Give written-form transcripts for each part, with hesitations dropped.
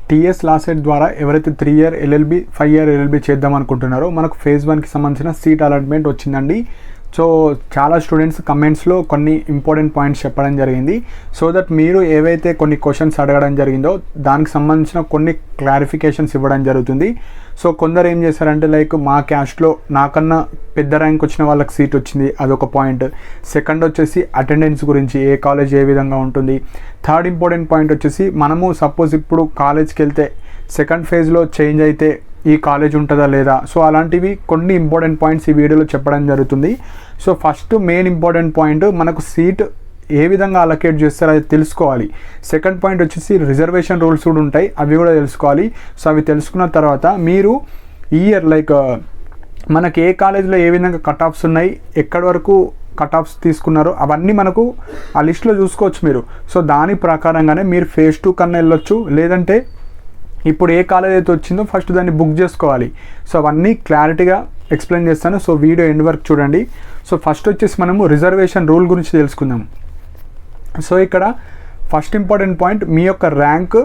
TS law set ద్వారా ఎవరైతే 3 year LLB 5 year LLB చేద్దాం అనుకుంటున్నారో మనకు phase 1కి సంబంధించిన సీట్ అలాట్మెంట్ వచ్చిందండి. సో చాలా స్టూడెంట్స్ కమెంట్స్లో కొన్ని ఇంపార్టెంట్ పాయింట్స్ చెప్పడం జరిగింది. సో దట్ మీరు ఏవైతే కొన్ని క్వశ్చన్స్ అడగడం జరిగిందో దానికి సంబంధించిన కొన్ని క్లారిఫికేషన్స్ ఇవ్వడం జరుగుతుంది. సో కొందరు ఏం చేశారంటే లైక్ మా క్యాస్ట్లో నాకన్నా పెద్ద ర్యాంక్ వచ్చిన వాళ్ళకి సీట్ వచ్చింది, అదొక పాయింట్. సెకండ్ వచ్చేసి అటెండెన్స్ గురించి, ఏ కాలేజ్ ఏ విధంగా ఉంటుంది. థర్డ్ ఇంపార్టెంట్ పాయింట్ వచ్చేసి మనము సపోజ్ ఇప్పుడు కాలేజ్కి వెళ్తే సెకండ్ ఫేజ్లో చేంజ్ అయితే ఈ కాలేజ్ ఉంటుందా లేదా. సో అలాంటివి కొన్ని ఇంపార్టెంట్ పాయింట్స్ ఈ వీడియోలో చెప్పడం జరుగుతుంది. So first main important point మనకు సీట్ ఏ విధంగా అలొకేట్ చేస్తారో అది తెలుసుకోవాలి. సెకండ్ పాయింట్ వచ్చేసి రిజర్వేషన్ రూల్స్ కూడా ఉంటాయి, అవి కూడా తెలుసుకోవాలి. సో అవి తెలుసుకున్న తర్వాత మీరు ఇయర్ లైక్ మనకి ఏ కాలేజ్లో ఏ విధంగా కట్ ఆఫ్స్ ఉన్నాయి, ఎక్కడి వరకు కట్ ఆఫ్స్ తీసుకున్నారో అవన్నీ మనకు ఆ లిస్ట్లో చూసుకోవచ్చు మీరు. సో దాని ప్రకారంగానే మీరు phase 2 కన్నా వెళ్ళొచ్చు, లేదంటే ఇప్పుడు ఏ కాలేజ్ అయితే వచ్చిందో ఫస్ట్ దాన్ని బుక్ చేసుకోవాలి. సో అవన్నీ క్లారిటీగా ఎక్స్ప్లెయిన్ చేస్తాను. సో వీడియో ఎండ్ వరకు చూడండి. సో ఫస్ట్ వచ్చేసి మనము రిజర్వేషన్ రూల్ గురించి తెలుసుకుందాం. సో ఇక్కడ ఫస్ట్ ఇంపార్టెంట్ పాయింట్ మీ యొక్క ర్యాంక్,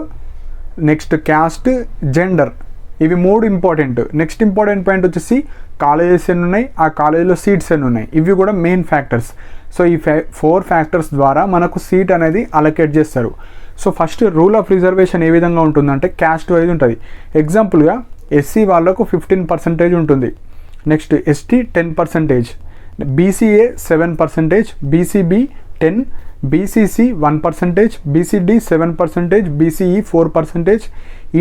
నెక్స్ట్ క్యాస్ట్, జెండర్, ఇవి 3 ఇంపార్టెంట్. నెక్స్ట్ ఇంపార్టెంట్ పాయింట్ వచ్చేసి కాలేజెస్ ఎన్ని ఉన్నాయి, ఆ కాలేజీలో సీట్స్ ఎన్ని ఉన్నాయి, ఇవి కూడా మెయిన్ ఫ్యాక్టర్స్. సో ఈ 4 ఫ్యాక్టర్స్ ద్వారా మనకు సీట్ అనేది అలొకేట్ చేస్తారు. So first rule of reservation ఏ విధంగా ఉంటుందంటే క్యాస్ట్ వైజ్ ఉంటుంది. ఎగ్జాంపుల్గా ఎస్సీ వాళ్ళకు 15% ఉంటుంది, next ST 10%, BCA 7%, BCB 10%, BCC 1%, BCD 7%, BCE 4%,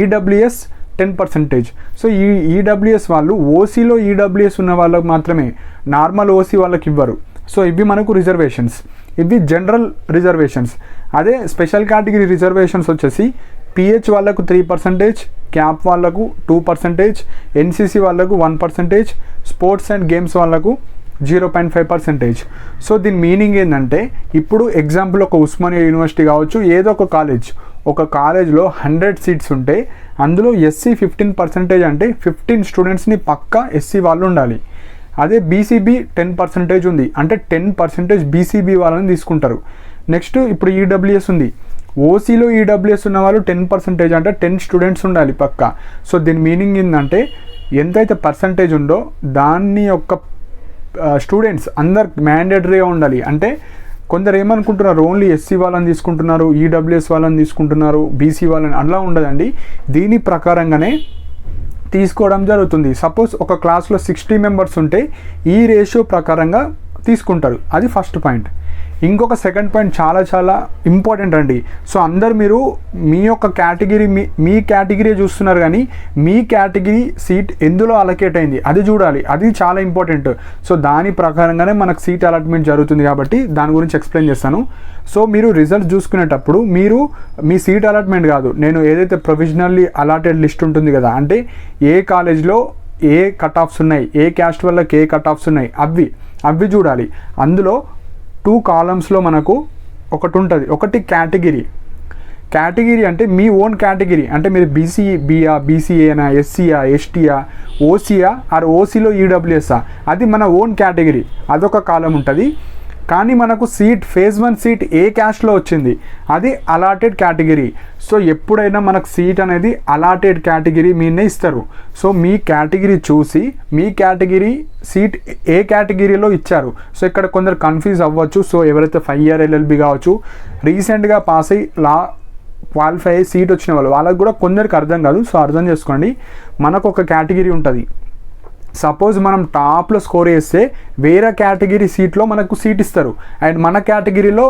EWS 10%. So ఈ ఈడబ్ల్యూఎస్ వాళ్ళు ఓసీలో ఈడబ్ల్యూఎస్ ఉన్న వాళ్ళకు మాత్రమే, నార్మల్ ఓసీ వాళ్ళకి ఇవ్వరు. సో ఇవి మనకు రిజర్వేషన్స్, ఇవి జనరల్ రిజర్వేషన్స్. అదే స్పెషల్ కేటగిరీ రిజర్వేషన్స్ వచ్చేసి పిహెచ్ వాళ్ళకు 3%, క్యాప్ వాళ్ళకు 2%, ఎన్సీసీ వాళ్ళకు 1%, స్పోర్ట్స్ అండ్ గేమ్స్ వాళ్ళకు 0.5%. సో దీని మీనింగ్ ఏంటంటే ఇప్పుడు ఎగ్జాంపుల్ ఒక ఉస్మానియా యూనివర్సిటీ కావచ్చు, ఏదో ఒక కాలేజ్లో 100 సీట్స్ ఉంటే అందులో ఎస్సీ 15% అంటే 15 స్టూడెంట్స్ని పక్కా ఎస్సీ వాళ్ళు ఉండాలి. అదే బీసీబీ 10% ఉంది అంటే 10% బీసీబీ వాళ్ళని తీసుకుంటారు. నెక్స్ట్ ఇప్పుడు ఈడబ్ల్యూఎస్ ఉంది, ఓసీలో ఈడబ్ల్యూఎస్ ఉన్న వాళ్ళు 10% అంటే 10 స్టూడెంట్స్ ఉండాలి పక్కా. సో దీని మీనింగ్ ఏంటంటే ఎంతైతే పర్సంటేజ్ ఉందో దాన్ని యొక్క స్టూడెంట్స్ అందరు మ్యాండేటరీగా ఉండాలి. అంటే కొందరు ఏమనుకుంటున్నారు ఓన్లీ ఎస్సీ వాళ్ళని తీసుకుంటున్నారు, ఈడబ్ల్యూఎస్ వాళ్ళని తీసుకుంటున్నారు, బీసీ వాళ్ళని, అలా ఉండదండి. దీని ప్రకారంగానే తీసుకోవడం జరుగుతుంది. సపోజ్ ఒక క్లాస్లో 60 మెంబర్స్ ఉంటే ఈ రేషియో ప్రకారంగా తీసుకుంటారు. అది ఫస్ట్ పాయింట్. ఇంకొక సెకండ్ పాయింట్ చాలా చాలా ఇంపార్టెంట్ అండి. సో అందరు మీరు మీ యొక్క కేటగిరీ మీ కేటగిరీ చూస్తున్నారు, కానీ మీ కేటగిరీ సీట్ ఎందులో అలొకేట్ అయింది అది చూడాలి, అది చాలా ఇంపార్టెంట్. సో దాని ప్రకారంగానే మనకు సీట్ అలాట్మెంట్ జరుగుతుంది కాబట్టి దాని గురించి ఎక్స్ప్లెయిన్ చేస్తాను. సో మీరు రిజల్ట్స్ చూసుకునేటప్పుడు మీరు మీ సీట్ అలాట్మెంట్ కాదు, నేను ఏదైతే ప్రొవిజనల్లీ అలాటెడ్ లిస్ట్ ఉంటుంది కదా, అంటే ఏ కాలేజ్లో ఏ కట్ ఆఫ్స్ ఉన్నాయి, ఏ క్యాస్ట్ వాళ్ళకి ఏ కట్ ఆఫ్స్ ఉన్నాయి, అవి చూడాలి. అందులో 2 కాలమ్స్లో మనకు ఒకటి ఉంటుంది. ఒకటి కేటగిరీ అంటే మీ ఓన్ కేటగిరీ, అంటే మీరు బీసీబీయా, బీసీఏనా, ఎస్సీయా, ఎస్టీయా, ఓసీయా ఆర్ ఓసీలో ఈడబ్ల్యూఎస్ఆ, అది మన ఓన్ కేటగిరీ, అదొక కాలం ఉంటుంది. కానీ మనకు సీట్ phase 1 సీట్ ఏ క్యాస్ట్లో వచ్చింది అది అలాటెడ్ కేటగిరీ. సో ఎప్పుడైనా మనకు సీట్ అనేది అలాటెడ్ కేటగిరీ మీనే ఇస్తారు. సో మీ కేటగిరీ చూసి మీ కేటగిరీ సీట్ ఏ కేటగిరీలో ఇచ్చారు. సో ఇక్కడ కొందరు కన్ఫ్యూజ్ అవ్వచ్చు. సో ఎవరైతే 5 year LLB కావచ్చు, రీసెంట్గా పాస్ అయ్యి క్వాలిఫై అయ్యి సీట్ వచ్చిన వాళ్ళకి కూడా కొందరికి అర్థం కాదు. సో అర్థం చేసుకోండి, మనకు ఒక కేటగిరీ ఉంటుంది. సపోజ్ మనం టాప్లో స్కోర్ చేస్తే వేరే కేటగిరీ సీట్లో మనకు సీట్ ఇస్తారు, అండ్ మన కేటగిరీలో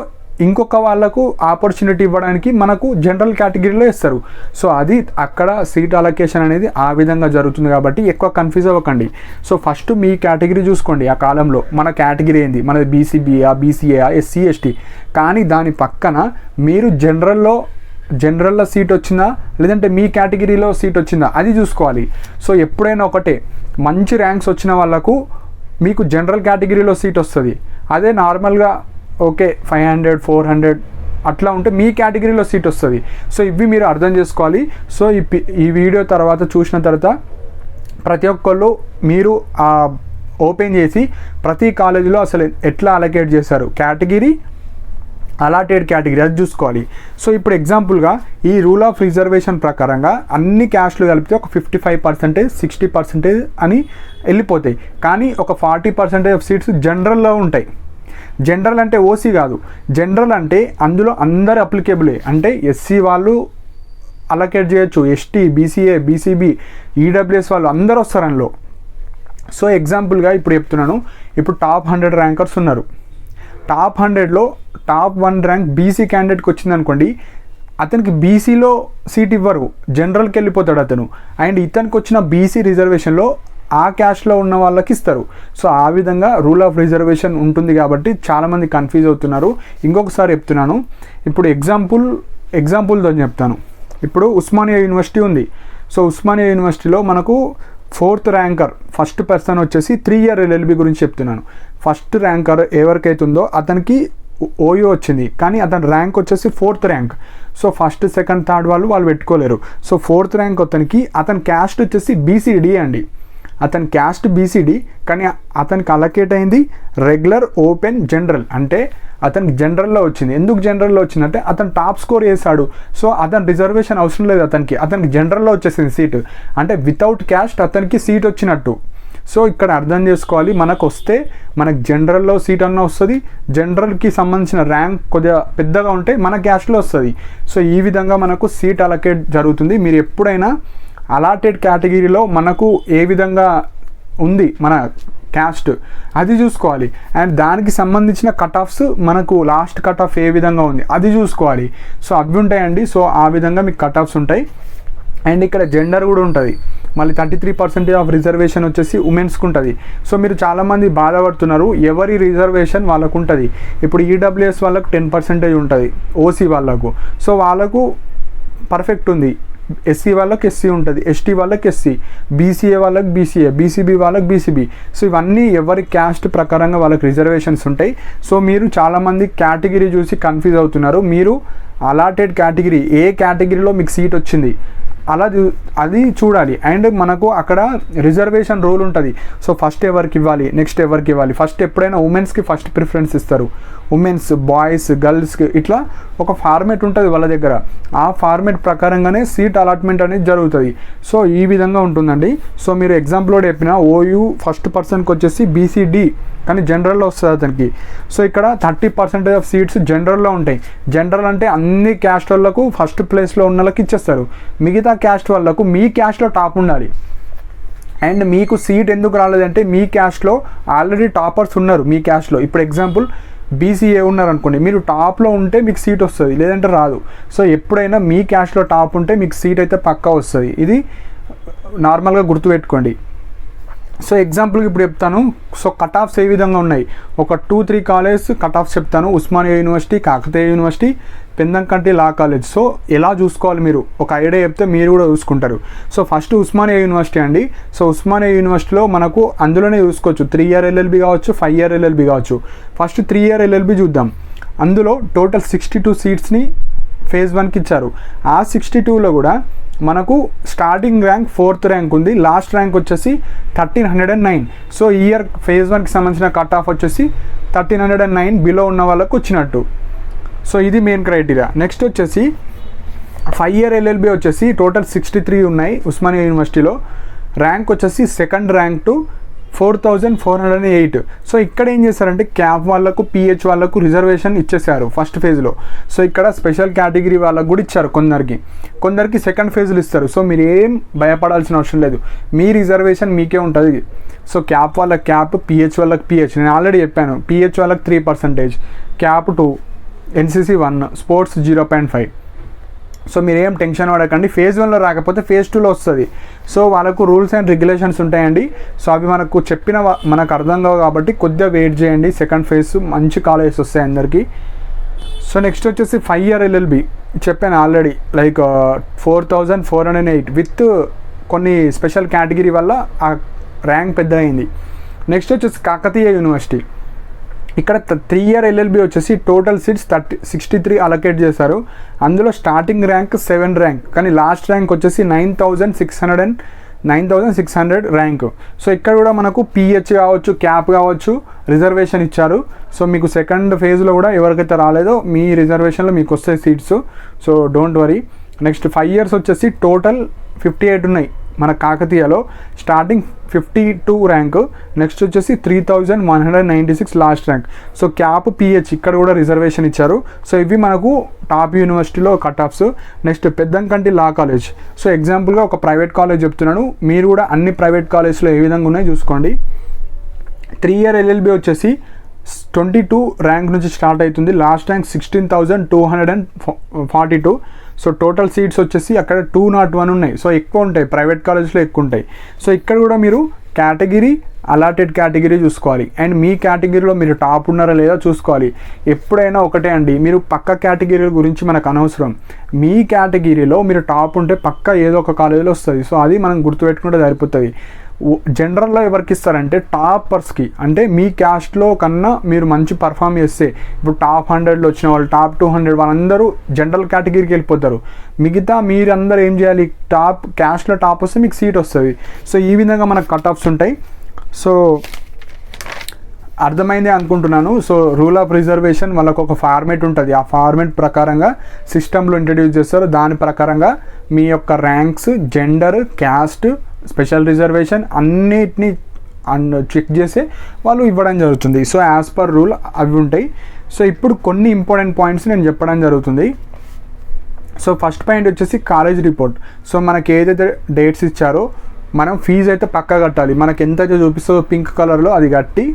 ఇంకొక వాళ్ళకు ఆపర్చునిటీ ఇవ్వడానికి మనకు జనరల్ కేటగిరీలో ఇస్తారు. సో అది అక్కడ సీట్ అలొకేషన్ అనేది ఆ విధంగా జరుగుతుంది కాబట్టి ఎక్కువ కన్ఫ్యూజ్ అవ్వకండి. సో ఫస్ట్ మీ కేటగిరీ చూసుకోండి, ఆ కాలంలో మన కేటగిరీ ఏంది, మనది బీసీబీయా, బీసీఏయా, ఎస్సీ, ఎస్టీ. కానీ దాని పక్కన మీరు జనరల్లో సీట్ వచ్చిందా లేదంటే మీ కేటగిరీలో సీట్ వచ్చిందా అది చూసుకోవాలి. సో ఎప్పుడైనా ఒకటే మంచి ర్యాంక్స్ వచ్చిన వాళ్ళకు మీకు జనరల్ కేటగిరీలో సీట్ వస్తుంది. అదే నార్మల్గా ఓకే 500, 400 అట్లా ఉంటే మీ కేటగిరీలో సీట్ వస్తుంది. సో ఇవి మీరు అర్థం చేసుకోవాలి. సో ఈ వీడియో చూసిన తర్వాత ప్రతి ఒక్కళ్ళు మీరు ఓపెన్ చేసి ప్రతి కాలేజీలో అసలు ఎట్లా అలొకేట్ చేశారు కేటగిరీ అలాటెడ్ కేటగిరీ అది చూసుకోవాలి. సో ఇప్పుడు ఎగ్జాంపుల్గా ఈ రూల్ ఆఫ్ రిజర్వేషన్ ప్రకారంగా అన్ని క్యాస్ట్లు కలిపితే ఒక 55%, 60% అని వెళ్ళిపోతాయి. కానీ ఒక 40% ఆఫ్ సీట్స్ జనరల్లో ఉంటాయి. జనరల్ అంటే ఓసీ కాదు, జనరల్ అంటే అందులో అందరు అప్లికేబులే. అంటే ఎస్సీ వాళ్ళు అలొకేట్ చేయొచ్చు, ఎస్టీ, బీసీఏ, బీసీబీ, ఈడబ్ల్యూఎస్ వాళ్ళు అందరూ వస్తారు అందులో. సో ఎగ్జాంపుల్గా ఇప్పుడు చెప్తున్నాను, ఇప్పుడు టాప్ 100 ర్యాంకర్స్ ఉన్నారు. టాప్ 100లో టాప్ 1 ర్యాంక్ బీసీ క్యాండిడేట్కి వచ్చింది అనుకోండి, అతనికి బీసీలో సీట్ ఇవ్వరు, జనరల్కి వెళ్ళిపోతాడు అతను. అండ్ ఇతనికి వచ్చిన బీసీ రిజర్వేషన్లో ఆ క్యాస్ట్లో ఉన్న వాళ్ళకి ఇస్తారు. సో ఆ విధంగా రూల్ ఆఫ్ రిజర్వేషన్ ఉంటుంది కాబట్టి చాలామంది కన్ఫ్యూజ్ అవుతున్నారు. ఇంకొకసారి చెప్తున్నాను, ఇప్పుడు ఎగ్జాంపుల్తో చెప్తాను. ఇప్పుడు ఉస్మానియా యూనివర్సిటీ ఉంది. సో ఉస్మానియా యూనివర్సిటీలో మనకు 4th ర్యాంకర్ ఫస్ట్ పర్సన్ వచ్చేసి 3 year LLB గురించి చెప్తున్నాను. ఫస్ట్ ర్యాంకర్ ఎవరికైతే ఉందో అతనికి ఓయూ వచ్చింది, కానీ అతని ర్యాంక్ వచ్చేసి 4th rank. So first, second, third వాళ్ళు పెట్టుకోలేరు. సో 4th ర్యాంక్ అతని క్యాస్ట్ వచ్చేసి బీసీడీ అండి. అతని క్యాస్ట్ బీసీడీ, కానీ అతనికి అలొకేట్ అయింది రెగ్యులర్, ఓపెన్, జనరల్. అంటే అతనికి జనరల్లో వచ్చింది. ఎందుకు జనరల్లో వచ్చిందంటే అతను టాప్ స్కోర్ చేశాడు. సో అతని రిజర్వేషన్ అవసరం లేదు అతనికి జనరల్లో వచ్చేసింది సీటు. అంటే వితౌట్ క్యాస్ట్ అతనికి సీట్ వచ్చినట్టు. సో ఇక్కడ అర్థం చేసుకోవాలి, మనకు జనరల్లో సీట్ అన్న వస్తుంది, జనరల్కి సంబంధించిన ర్యాంక్ కొద్దిగా పెద్దగా ఉంటే మన క్యాస్ట్లో వస్తుంది. సో ఈ విధంగా మనకు సీట్ అలొకేట్ జరుగుతుంది. మీరు ఎప్పుడైనా అలాటెడ్ కేటగిరీలో మనకు ఏ విధంగా ఉంది మన క్యాస్ట్ అది చూసుకోవాలి. అండ్ దానికి సంబంధించిన కట్ ఆఫ్స్ మనకు లాస్ట్ కట్ ఆఫ్ ఏ విధంగా ఉంది అది చూసుకోవాలి. సో అవి ఉంటాయండి. సో ఆ విధంగా మీకు కట్ ఆఫ్స్ ఉంటాయి. అండ్ ఇక్కడ జెండర్ కూడా ఉంటుంది. మళ్ళీ 33% ఆఫ్ రిజర్వేషన్ వచ్చేసి ఉమెన్స్కి ఉంటుంది. సో మీరు చాలామంది బాధపడుతున్నారు, ఎవరి రిజర్వేషన్ వాళ్ళకు ఉంటుంది. ఇప్పుడు ఈడబ్ల్యూఎస్ వాళ్ళకు 10% ఉంటుంది, ఓసీ వాళ్ళకు. సో వాళ్ళకు పర్ఫెక్ట్ ఉంది. ఎస్సీ వాళ్ళకి ఎస్సీ ఉంటుంది, ఎస్టీ వాళ్ళకి ఎస్సీ, బీసీఏ వాళ్ళకి బీసీఏ, బీసీబీ వాళ్ళకి బీసీబీ. సో ఇవన్నీ ఎవరి క్యాస్ట్ ప్రకారంగా వాళ్ళకి రిజర్వేషన్స్ ఉంటాయి. సో మీరు చాలామంది కేటగిరీ చూసి కన్ఫ్యూజ్ అవుతున్నారు. మీరు అలాటెడ్ కేటగిరీ, ఏ కేటగిరీలో మీకు సీట్ వచ్చింది అది చూడాలి. అండ్ మనకు అక్కడ రిజర్వేషన్ రూల్ ఉంటుంది. సో ఫస్ట్ ఎవరికి ఇవ్వాలి, నెక్స్ట్ ఎవరికి ఇవ్వాలి. ఫస్ట్ ఎప్పుడైనా ఉమెన్స్కి ఫస్ట్ ప్రిఫరెన్స్ ఇస్తారు. ఉమెన్స్, బాయ్స్, గర్ల్స్కి ఇట్లా ఒక ఫార్మేట్ ఉంటుంది వాళ్ళ దగ్గర. ఆ ఫార్మేట్ ప్రకారంగానే సీట్ అలాట్మెంట్ అనేది జరుగుతుంది. సో ఈ విధంగా ఉంటుందండి. సో మీరు ఎగ్జాంపుల్లో చెప్పిన ఓయూ ఫస్ట్ పర్సన్కి వచ్చేసి బీసీడీ, కానీ జనరల్లో వస్తుంది అతనికి. సో ఇక్కడ 30% ఆఫ్ సీట్స్ జనరల్లో ఉంటాయి. జనరల్ అంటే అన్ని క్యాస్ట్ వాళ్ళకు ఫస్ట్ ప్లేస్లో ఉన్న వాళ్ళకి ఇచ్చేస్తారు. మిగతా క్యాస్ట్ వాళ్ళకు మీ క్యాస్ట్లో టాప్ ఉండాలి. అండ్ మీకు సీట్ ఎందుకు రాలేదంటే మీ క్యాస్ట్లో ఆల్రెడీ టాపర్స్ ఉన్నారు మీ క్యాస్ట్లో. ఇప్పుడు ఎగ్జాంపుల్ బీసీఏ ఉన్నారనుకోండి, మీరు టాప్లో ఉంటే మీకు సీట్ వస్తుంది, లేదంటే రాదు. సో ఎప్పుడైనా మీ క్యాస్ట్లో టాప్ ఉంటే మీకు సీట్ అయితే పక్కా వస్తుంది. ఇది నార్మల్గా గుర్తుపెట్టుకోండి. సో ఎగ్జాంపుల్కి ఇప్పుడు చెప్తాను. సో కట్ ఆఫ్స్ ఏ విధంగా ఉన్నాయి, ఒక 2-3 కాలేజ్ కట్ ఆఫ్స్ చెప్తాను. Osmania university, Kakatiya university, Pendekanti law college. So ఎలా చూసుకోవాలి మీరు ఒక ఐడియా చెప్తే మీరు కూడా చూసుకుంటారు. సో ఫస్ట్ ఉస్మానియా యూనివర్సిటీ అండి. సో ఉస్మానియా యూనివర్సిటీలో మనకు అందులోనే చూసుకోవచ్చు 3 year LLB కావచ్చు, 5 year LLB కావచ్చు. ఫస్ట్ 3 year LLB చూద్దాం. అందులో టోటల్ 62 సీట్స్ని phase 1కి ఇచ్చారు. ఆ 62లో కూడా మనకు స్టార్టింగ్ ర్యాంక్ 4th ర్యాంక్ ఉంది, లాస్ట్ ర్యాంక్ వచ్చేసి 1309. సో ఈ ఇయర్ phase 1కి సంబంధించిన కట్ ఆఫ్ వచ్చేసి 1309 బిలో ఉన్న వాళ్ళకు వచ్చినట్టు. సో ఇది మెయిన్ క్రైటీరియా. నెక్స్ట్ వచ్చేసి 5 year LLB వచ్చేసి టోటల్ 63 ఉన్నాయి ఉస్మానియా యూనివర్సిటీలో. ర్యాంక్ వచ్చేసి సెకండ్ ర్యాంక్ టు 4408. సో ఇక్కడ ఏం చేశారంటే క్యాప్ వాళ్ళకు, పిహెచ్ వాళ్ళకు రిజర్వేషన్ ఇచ్చేసారు ఫస్ట్ ఫేజ్లో. సో ఇక్కడ స్పెషల్ కేటగిరీ వాళ్ళకు కూడా ఇచ్చారు కొందరికి సెకండ్ ఫేజ్లో ఇస్తారు. సో మీరు ఏం భయపడాల్సిన అవసరం లేదు, మీ రిజర్వేషన్ మీకే ఉంటుంది. సో క్యాప్ వాళ్ళకి క్యాప్, పిహెచ్ వాళ్ళకి పిహెచ్. నేను ఆల్రెడీ చెప్పాను, పిహెచ్ వాళ్ళకి 3%, క్యాప్ 2, ఎన్సీసీ 1, స్పోర్ట్స్ 0.5. సో మీరేం టెన్షన్ పడకండి. phase 1లో రాకపోతే phase 2లో వస్తుంది. సో వాళ్ళకు రూల్స్ అండ్ రెగ్యులేషన్స్ ఉంటాయండి. సో అవి మనకు అర్థం కావు కాబట్టి కొద్దిగా వెయిట్ చేయండి. సెకండ్ ఫేజ్ మంచి కాలేజెస్ వస్తాయి అందరికీ. సో నెక్స్ట్ వచ్చేసి 5 year LLB చెప్పాను ఆల్రెడీ, లైక్ 4408 విత్ కొన్ని స్పెషల్ కేటగిరీ వల్ల ఆ ర్యాంక్ పెద్ద అయింది. నెక్స్ట్ వచ్చేసి కాకతీయ యూనివర్సిటీ. ఇక్కడ 3 year LLB వచ్చేసి టోటల్ సీట్స్ 63 అలొకేట్ చేశారు. అందులో స్టార్టింగ్ ర్యాంక్ 7th ర్యాంక్, కానీ లాస్ట్ ర్యాంక్ వచ్చేసి 9600 9600 ర్యాంక్. సో ఇక్కడ కూడా మనకు పిహెచ్ కావచ్చు, క్యాప్ కావచ్చు, రిజర్వేషన్ ఇచ్చారు. సో మీకు సెకండ్ ఫేజ్లో కూడా ఎవరికైతే రాలేదో మీ రిజర్వేషన్లో మీకు వస్తాయి seats. So don't worry. Next 5 years వచ్చేసి టోటల్ 58 ఉన్నాయి మన కాకతీయలో. స్టార్టింగ్ 52 ర్యాంక్, నెక్స్ట్ వచ్చేసి 3196 last rank. So CAP, PH ఇక్కడ కూడా రిజర్వేషన్ ఇచ్చారు. సో ఇవి మనకు టాప్ యూనివర్సిటీలో cut offs. Next Pendekanti law college. So ఎగ్జాంపుల్గా ఒక ప్రైవేట్ కాలేజ్ చెప్తున్నాను, మీరు కూడా అన్ని ప్రైవేట్ కాలేజ్లో ఏ విధంగా ఉన్నాయో చూసుకోండి. 3 year LLB వచ్చేసి 22 ర్యాంక్ నుంచి స్టార్ట్ అవుతుంది. Last rank 16,242. So total seats వచ్చేసి అక్కడ 201 ఉన్నాయి. సో ఎక్కువ ఉంటాయి, ప్రైవేట్ కాలేజ్లో ఎక్కువ ఉంటాయి. సో ఇక్కడ కూడా మీరు కేటగిరీ, అలాటెడ్ కేటగిరీ చూసుకోవాలి. అండ్ మీ కేటగిరీలో మీరు టాప్ ఉన్నారా లేదా చూసుకోవాలి. ఎప్పుడైనా ఒకటే అండి, మీరు పక్క కేటగిరీల గురించి మనకు అనవసరం. మీ కేటగిరీలో మీరు టాప్ ఉంటే పక్క ఏదో ఒక కాలేజీలో వస్తుంది. సో అది మనం గుర్తుపెట్టుకుంటే సరిపోతుంది. జనరల్లో ఎవరికి ఇస్తారంటే టాపర్స్కి, అంటే మీ క్యాస్ట్లో కన్నా మీరు మంచి పర్ఫామ్ చేస్తే, ఇప్పుడు టాప్ 100లో వచ్చిన వాళ్ళు, టాప్ 200 వాళ్ళందరూ జనరల్ కేటగిరీకి వెళ్ళిపోతారు. మిగతా మీరందరూ ఏం చేయాలి, టాప్ క్యాస్ట్లో టాప్ వస్తే మీకు సీట్ వస్తుంది. సో ఈ విధంగా మనకు కట్ ఆఫ్స్ ఉంటాయి. సో అర్థమైందే అనుకుంటున్నాను. సో రూల్ ఆఫ్ రిజర్వేషన్ వాళ్ళకు ఒక ఫార్మేట్ ఉంటుంది. ఆ ఫార్మేట్ ప్రకారంగా సిస్టంలో ఇంట్రడ్యూస్ చేస్తారు. దాని ప్రకారంగా మీ యొక్క ranks, gender, caste, special reservation అన్నిటినీ చెక్ చేసి వాళ్ళు ఇవ్వడం జరుగుతుంది. సో యాజ్ పర్ రూల్ అవి ఉంటాయి. సో ఇప్పుడు కొన్ని ఇంపార్టెంట్ పాయింట్స్ నేను చెప్పడం జరుగుతుంది. సో ఫస్ట్ పాయింట్ వచ్చేసి కాలేజ్ రిపోర్ట్. సో మనకి ఏదైతే డేట్స్ ఇచ్చారో మనం ఫీజు అయితే పక్కా కట్టాలి. మనకి ఎంతైతే చూపిస్తుందో పింక్ కలర్లో అది కట్టి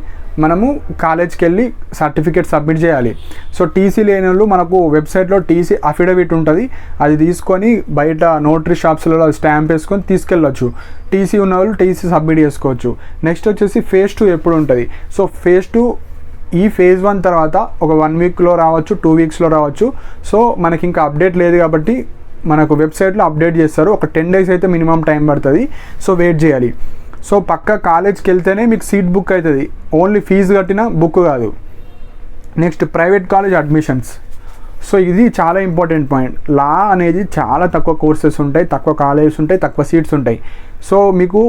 మనము కాలేజ్కి వెళ్ళి సర్టిఫికేట్ సబ్మిట్ చేయాలి. సో టీసీ లేని వాళ్ళు మనకు వెబ్సైట్లో టీసీ అఫిడవిట్ ఉంటుంది, అది తీసుకొని బయట నోటరీ షాప్స్లలో అది స్టాంప్ వేసుకొని తీసుకెళ్ళచ్చు. టీసీ ఉన్న వాళ్ళు టీసీ సబ్మిట్ చేసుకోవచ్చు. నెక్స్ట్ వచ్చేసి phase 2 ఎప్పుడు ఉంటుంది. సో phase 2 ఈ phase 1 తర్వాత ఒక 1 weekలో రావచ్చు, 2 weeksలో రావచ్చు. సో మనకి ఇంకా అప్డేట్ లేదు కాబట్టి మనకు వెబ్సైట్లో అప్డేట్ చేస్తారు. ఒక 10 days అయితే మినిమం టైం పడుతుంది. సో వెయిట్ చేయాలి. సో పక్క కాలేజ్కి వెళ్తేనే మీకు సీట్ బుక్ అవుతుంది, ఓన్లీ ఫీజు కట్టిన బుక్ కాదు. Next private college admissions. So ఇది చాలా ఇంపార్టెంట్ పాయింట్. లా అనేది చాలా తక్కువ కోర్సెస్ ఉంటాయి, తక్కువ కాలేజెస్ ఉంటాయి, తక్కువ సీట్స్ ఉంటాయి. సో మీకు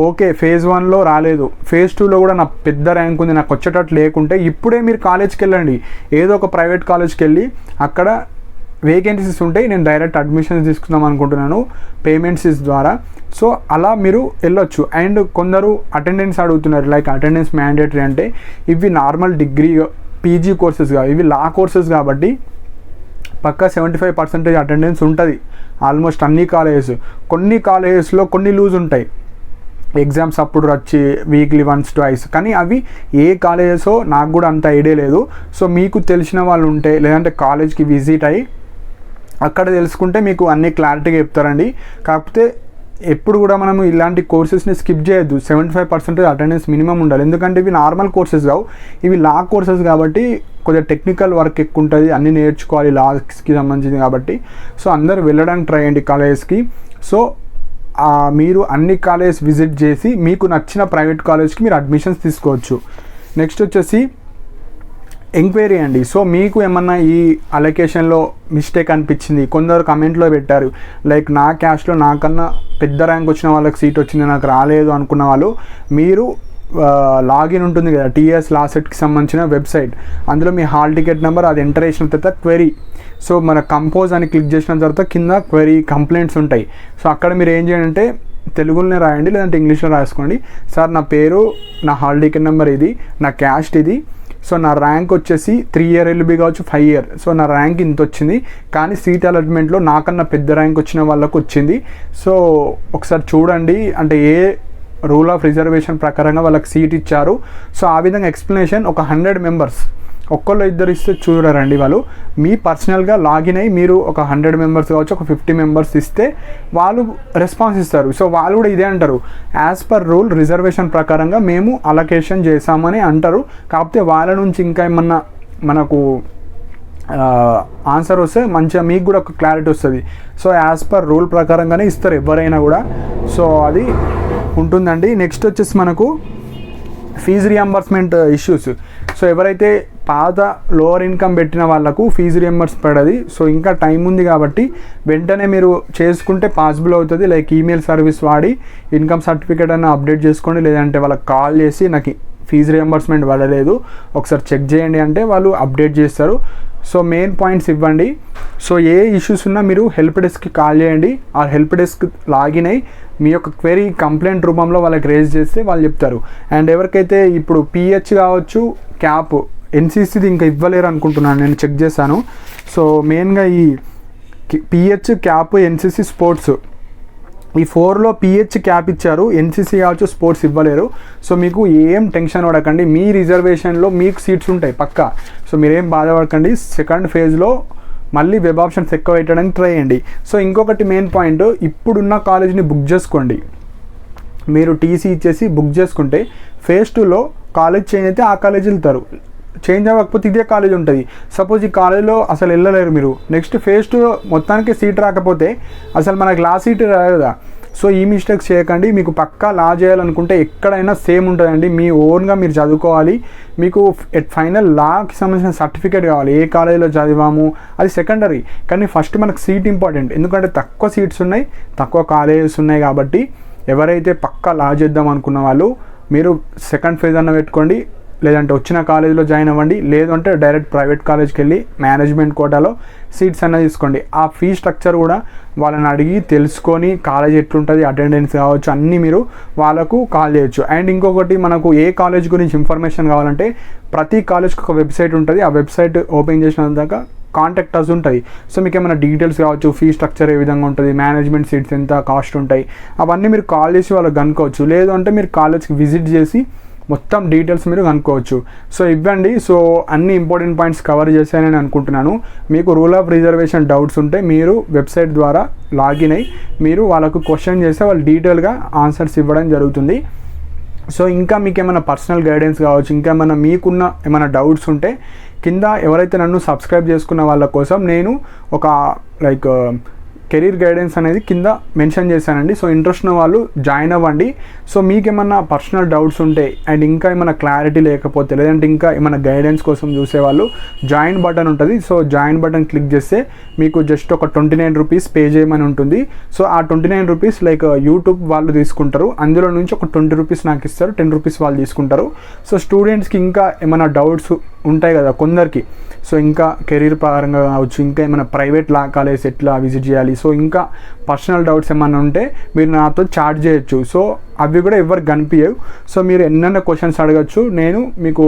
ఓకే phase 1లో రాలేదు, phase 2లో కూడా నాకు పెద్ద ర్యాంక్ ఉంది, నాకు వచ్చేటట్టు లేకుంటే ఇప్పుడే మీరు కాలేజ్కి వెళ్ళండి. ఏదో ఒక ప్రైవేట్ కాలేజ్కి వెళ్ళి అక్కడ వేకెన్సీస్ ఉంటాయి, నేను డైరెక్ట్ అడ్మిషన్స్ తీసుకుందాం అనుకుంటున్నాను పేమెంట్స్ ద్వారా. సో అలా మీరు వెళ్ళొచ్చు. అండ్ కొందరు అటెండెన్స్ అడుగుతున్నారు, లైక్ అటెండెన్స్ మ్యాండేటరీ. అంటే ఇవి నార్మల్ డిగ్రీ పీజీ కోర్సెస్ కావు, ఇవి లా కోర్సెస్ కాబట్టి పక్కా 75% అటెండెన్స్ ఉంటుంది ఆల్మోస్ట్ అన్ని కాలేజెస్. కొన్ని కాలేజెస్లో కొన్ని లూజ్ ఉంటాయి, ఎగ్జామ్స్ అప్పుడు వచ్చి వీక్లీ వన్స్ ట్వైస్. కానీ అవి ఏ కాలేజెసో నాకు కూడా అంత ఐడియా లేదు. సో మీకు తెలిసిన వాళ్ళు ఉంటే లేదంటే కాలేజ్కి విజిట్ అయ్యి అక్కడ తెలుసుకుంటే మీకు అన్ని క్లారిటీగా చెప్తారండి. కాకపోతే ఎప్పుడు కూడా మనము ఇలాంటి కోర్సెస్ని స్కిప్ చేయొద్దు. 75% అటెండెన్స్ మినిమం ఉండాలి. ఎందుకంటే ఇవి నార్మల్ కోర్సెస్ కావు, ఇవి లా కోర్సెస్ కాబట్టి కొద్దిగా టెక్నికల్ వర్క్ ఎక్కువ ఉంటుంది, అన్నీ నేర్చుకోవాలి లాస్కి సంబంధించింది కాబట్టి. సో అందరూ వెళ్ళడానికి ట్రై చేయండి కాలేజెస్కి. సో మీరు అన్ని కాలేజెస్ విజిట్ చేసి మీకు నచ్చిన ప్రైవేట్ కాలేజ్కి మీరు అడ్మిషన్స్ తీసుకోవచ్చు. నెక్స్ట్ వచ్చేసి ఎంక్వైరీ అండి. సో మీకు ఏమన్నా ఈ అలొకేషన్లో మిస్టేక్ అనిపించింది, కొందరు కమెంట్లో పెట్టారు, లైక్ నా క్యాస్ట్లో నాకన్నా పెద్ద ర్యాంక్ వచ్చిన వాళ్ళకి సీట్ వచ్చింది, నాకు రాలేదు అనుకున్న వాళ్ళు, మీరు లాగిన్ ఉంటుంది కదా టీఎస్ లాసెట్కి సంబంధించిన వెబ్సైట్, అందులో మీ హాల్ టికెట్ నెంబర్ అది ఎంటర్ చేసిన తర్వాత క్వెరీ. సో మన కంపోజ్ అని క్లిక్ చేసిన తర్వాత కింద క్వెరీ కంప్లైంట్స్ ఉంటాయి. సో అక్కడ మీరు ఏం చేయాలంటే తెలుగులోనే రాయండి, లేదంటే ఇంగ్లీష్లో రాసుకోండి. సార్ నా పేరు, నా హాల్ టికెట్ నెంబర్ ఇది, నా క్యాస్ట్ ఇది, సో నా ర్యాంక్ వచ్చేసి 3 year LLB కావచ్చు 5 year. సో నా ర్యాంక్ ఇంత వచ్చింది, కానీ సీట్ అలాట్మెంట్లో నాకన్నా పెద్ద ర్యాంక్ వచ్చిన వాళ్ళకు వచ్చింది. సో ఒకసారి చూడండి, అంటే ఏ రూల్ ఆఫ్ రిజర్వేషన్ ప్రకారంగా వాళ్ళకి సీట్ ఇచ్చారు. సో ఆ విధంగా ఎక్స్ప్లెనేషన్ ఒక 100 members, ఒక్కళ్ళు ఇద్దరు ఇస్తే చూడరండి వాళ్ళు. మీ పర్సనల్గా లాగిన్ అయ్యి మీరు ఒక 100 members కావచ్చు, ఒక 50 members ఇస్తే వాళ్ళు రెస్పాన్స్ ఇస్తారు. సో వాళ్ళు కూడా ఇదే అంటారు, యాజ్ పర్ రూల్ రిజర్వేషన్ ప్రకారంగా మేము అలొకేషన్ చేసామని అంటారు. కాకపోతే వాళ్ళ నుంచి ఇంకా ఏమన్నా మనకు ఆన్సర్ వస్తే మంచిగా మీకు కూడా ఒక క్లారిటీ వస్తుంది. సో యాజ్ పర్ రూల్ ప్రకారంగానే ఇస్తారు ఎవరైనా కూడా. సో అది ఉంటుందండి. నెక్స్ట్ వచ్చేసి మనకు ఫీజు రియంబర్స్మెంట్ ఇష్యూస్. సో ఎవరైతే పాత లోవర్ ఇన్కమ్ పెట్టిన వాళ్ళకు ఫీజు రియంబర్స్ పడది. సో ఇంకా టైం ఉంది కాబట్టి వెంటనే మీరు చేసుకుంటే పాసిబుల్ అవుతుంది. లైక్ ఈమెయిల్ సర్వీస్ వాడి ఇన్కమ్ సర్టిఫికేట్ అన్న అప్డేట్ చేసుకోండి, లేదంటే వాళ్ళకి కాల్ చేసి నాకు ఫీజు రియంబర్స్మెంట్ పడలేదు ఒకసారి చెక్ చేయండి అంటే వాళ్ళు అప్డేట్ చేస్తారు. సో మెయిన్ పాయింట్స్ ఇవ్వండి. సో ఏ ఇష్యూస్ ఉన్నా మీరు హెల్ప్ డెస్క్కి కాల్ చేయండి. ఆ హెల్ప్ డెస్క్ లాగిన్ అయ్యి మీ యొక్క క్వెరీ కంప్లైంట్ రూపంలో వాళ్ళకి రేజ్ చేస్తే వాళ్ళు చెప్తారు. అండ్ ఎవరికైతే ఇప్పుడు పిహెచ్ కావచ్చు, క్యాప్, ఎన్సీసీది ఇంకా ఇవ్వలేరు అనుకుంటున్నాను, నేను చెక్ చేశాను. సో మెయిన్గా ఈ పిహెచ్, క్యాప్, ఎన్సీసీ, స్పోర్ట్స్ ఈ 4లో పిహెచ్ క్యాప్ ఇచ్చారు, ఎన్సీసీ కావచ్చు, స్పోర్ట్స్ ఇవ్వలేరు. సో మీకు ఏం టెన్షన్ పడకండి, మీ రిజర్వేషన్లో మీకు సీట్స్ ఉంటాయి పక్కా. సో మీరేం బాధపడకండి. సెకండ్ ఫేజ్లో మళ్ళీ వెబ్ ఆప్షన్స్ ఎక్కువ పెట్టడానికి ట్రై చేయండి. సో ఇంకొకటి మెయిన్ పాయింట్, ఇప్పుడున్న కాలేజీని బుక్ చేసుకోండి. మీరు టీసీ ఇచ్చేసి బుక్ చేసుకుంటే ఫేజ్ 2లో కాలేజ్ చేంజ్ అయితే ఆ కాలేజ్ వెళ్తారు, చేంజ్ అవ్వకపోతే ఇదే కాలేజ్ ఉంటుంది. సపోజ్ ఈ కాలేజ్లో అసలు వెళ్ళలేరు మీరు, నెక్స్ట్ ఫేజ్ 2 మొత్తానికి సీట్ రాకపోతే అసలు మనకు లా సీట్ రాదు కదా. సో ఈ మిస్టేక్స్ చేయకండి. మీకు పక్కా లా చేయాలనుకుంటే ఎక్కడైనా సేమ్ ఉంటుందండి, మీ ఓన్గా మీరు చదువుకోవాలి. మీకు ఫైనల్ లాకి సంబంధించిన సర్టిఫికేట్ కావాలి, ఏ కాలేజీలో చదివాము అది సెకండరీ, కానీ ఫస్ట్ మనకు సీట్ ఇంపార్టెంట్. ఎందుకంటే తక్కువ సీట్స్ ఉన్నాయి, తక్కువ కాలేజెస్ ఉన్నాయి కాబట్టి ఎవరైతే పక్కా లా చేద్దాం అనుకున్న వాళ్ళు మీరు సెకండ్ ఫేజ్ అన్న పెట్టుకోండి, లేదంటే వచ్చిన కాలేజీలో జాయిన్ అవ్వండి, లేదు అంటే డైరెక్ట్ ప్రైవేట్ కాలేజ్కి వెళ్ళి మేనేజ్మెంట్ కోటాలో సీట్స్ అన్న తీసుకోండి. ఆ ఫీ స్ట్రక్చర్ కూడా వాళ్ళని అడిగి తెలుసుకొని కాలేజ్ ఎట్లుంటుంది, అటెండెన్స్ కావచ్చు, అన్నీ మీరు వాళ్ళకు కాల్ చేయొచ్చు. అండ్ ఇంకొకటి, మనకు ఏ కాలేజ్ గురించి ఇన్ఫర్మేషన్ కావాలంటే ప్రతి కాలేజ్కి ఒక వెబ్సైట్ ఉంటుంది. ఆ వెబ్సైట్ ఓపెన్ చేసినందాక కాంటాక్ట్ అస్ ఉంటుంది. సో మీకు ఏమైనా డీటెయిల్స్ కావచ్చు, ఫీ స్ట్రక్చర్ ఏ విధంగా ఉంటుంది, మేనేజ్మెంట్ సీట్స్ ఎంత కాస్ట్ ఉంటాయి, అవన్నీ మీరు కాల్ చేసి వాళ్ళకి కనుక్కోవచ్చు. లేదు అంటే మీరు కాలేజ్కి విజిట్ చేసి మొత్తం డీటెయిల్స్ మీరు కనుక్కోవచ్చు. సో ఇవ్వండి. సో అన్ని ఇంపార్టెంట్ పాయింట్స్ కవర్ చేశానని అనుకుంటున్నాను. మీకు రూల్ ఆఫ్ రిజర్వేషన్ డౌట్స్ ఉంటే మీరు వెబ్సైట్ ద్వారా లాగిన్ అయ్యి మీరు వాళ్ళకు క్వశ్చన్ చేస్తే వాళ్ళు డీటెయిల్గా ఆన్సర్స్ ఇవ్వడం జరుగుతుంది. సో ఇంకా మీకు ఏమైనా పర్సనల్ గైడెన్స్ కావచ్చు, ఇంకా ఏమైనా మీకున్న ఏమైనా డౌట్స్ ఉంటే కింద ఎవరైతే నన్ను సబ్స్క్రైబ్ చేసుకున్న వాళ్ళ కోసం నేను ఒక లైక్ కెరీర్ గైడెన్స్ అనేది కింద మెన్షన్ చేశానండి. సో ఇంట్రెస్ట్ ఉన్న వాళ్ళు జాయిన్ అవ్వండి. సో మీకు ఏమన్నా పర్సనల్ డౌట్స్ ఉంటే అండ్ ఇంకా ఏమైనా క్లారిటీ లేకపోతే, లేదంటే ఇంకా ఏమైనా గైడెన్స్ కోసం చూసేవాళ్ళు జాయిన్ బటన్ ఉంటుంది. సో జాయిన్ బటన్ క్లిక్ చేస్తే మీకు జస్ట్ ఒక 29 రూపీస్ పే చేయమని ఉంటుంది. సో ఆ 29 రూపీస్ లైక్ యూట్యూబ్ వాళ్ళు తీసుకుంటారు, అందులో నుంచి ఒక 20 రూపీస్ నాకు ఇస్తారు, 10 రూపీస్ వాళ్ళు తీసుకుంటారు. సో స్టూడెంట్స్కి ఇంకా ఏమైనా డౌట్స్ ఉంటాయి కదా కొందరికి, సో ఇంకా కెరీర్ పరంగా కావచ్చు, ఇంకా ఏమైనా ప్రైవేట్ లా కాలేజ్ ఎట్లా విజిట్ చేయాలి, సో ఇంకా పర్సనల్ డౌట్స్ ఏమైనా ఉంటే మీరు నాతో చాట్ చేయొచ్చు. సో అవి కూడా ఎవరికి కనిపించవు. సో మీరు ఎన్నైనా క్వశ్చన్స్ అడగచ్చు, నేను మీకు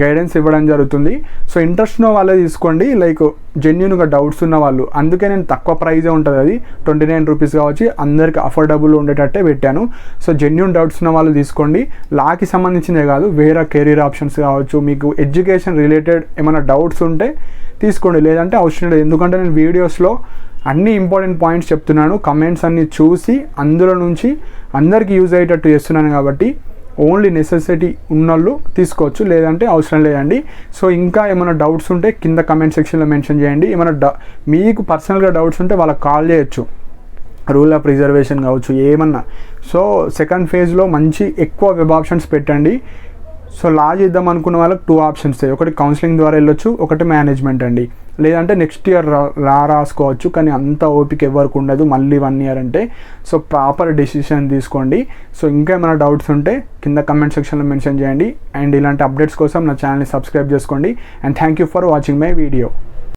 గైడెన్స్ ఇవ్వడం జరుగుతుంది. సో ఇంట్రెస్ట్ ఉన్న వాళ్ళే తీసుకోండి, లైక్ జెన్యున్గా డౌట్స్ ఉన్న వాళ్ళు. అందుకే నేను తక్కువ ప్రైజే ఉంటుంది, అది 29 రూపీస్ కావచ్చు, అందరికి అఫోర్డబుల్ ఉండేటట్టే పెట్టాను. సో జెన్యున్ డౌట్స్ ఉన్న వాళ్ళు తీసుకోండి. లాకి సంబంధించిందే కాదు, వేరే కెరీర్ ఆప్షన్స్ కావచ్చు, మీకు ఎడ్యుకేషన్ రిలేటెడ్ ఏమైనా డౌట్స్ ఉంటే తీసుకోండి, లేదంటే అవసరం లేదు. ఎందుకంటే నేను వీడియోస్లో అన్ని ఇంపార్టెంట్ పాయింట్స్ చెప్తున్నాను, కమెంట్స్ అన్నీ చూసి అందులో నుంచి అందరికీ యూజ్ అయ్యేటట్టు చేస్తున్నాను కాబట్టి ఓన్లీ నెసెసిటీ ఉన్నోళ్ళు తీసుకోవచ్చు, లేదంటే అవసరం లేదండి. సో ఇంకా ఏమైనా డౌట్స్ ఉంటే కింద కమెంట్ సెక్షన్లో మెన్షన్ చేయండి. ఏమైనా మీకు పర్సనల్గా డౌట్స్ ఉంటే వాళ్ళకి కాల్ చేయొచ్చు, రూల్ ఆఫ్ రిజర్వేషన్ కావచ్చు ఏమన్నా. సో సెకండ్ ఫేజ్లో మంచి ఎక్కువ వెబ్ ఆప్షన్స్ పెట్టండి. సో లా చేద్దాం అనుకున్న వాళ్ళకి 2 ఆప్షన్స్, ఒకటి కౌన్సిలింగ్ ద్వారా వెళ్ళొచ్చు, ఒకటి మేనేజ్మెంట్ అండి. లేదంటే నెక్స్ట్ ఇయర్ లా రాసుకోవచ్చు, కానీ అంత ఓపిక ఎవరికి ఉండదు మళ్ళీ 1 ఇయర్ అంటే. సో ప్రాపర్ డెసిషన్ తీసుకోండి. సో ఇంకా ఏమైనా డౌట్స్ ఉంటే కింద కమెంట్ సెక్షన్లో మెన్షన్ చేయండి. అండ్ ఇలాంటి అప్డేట్స్ కోసం నా ఛానల్ని సబ్స్క్రైబ్ చేసుకోండి. And thank you for watching my video.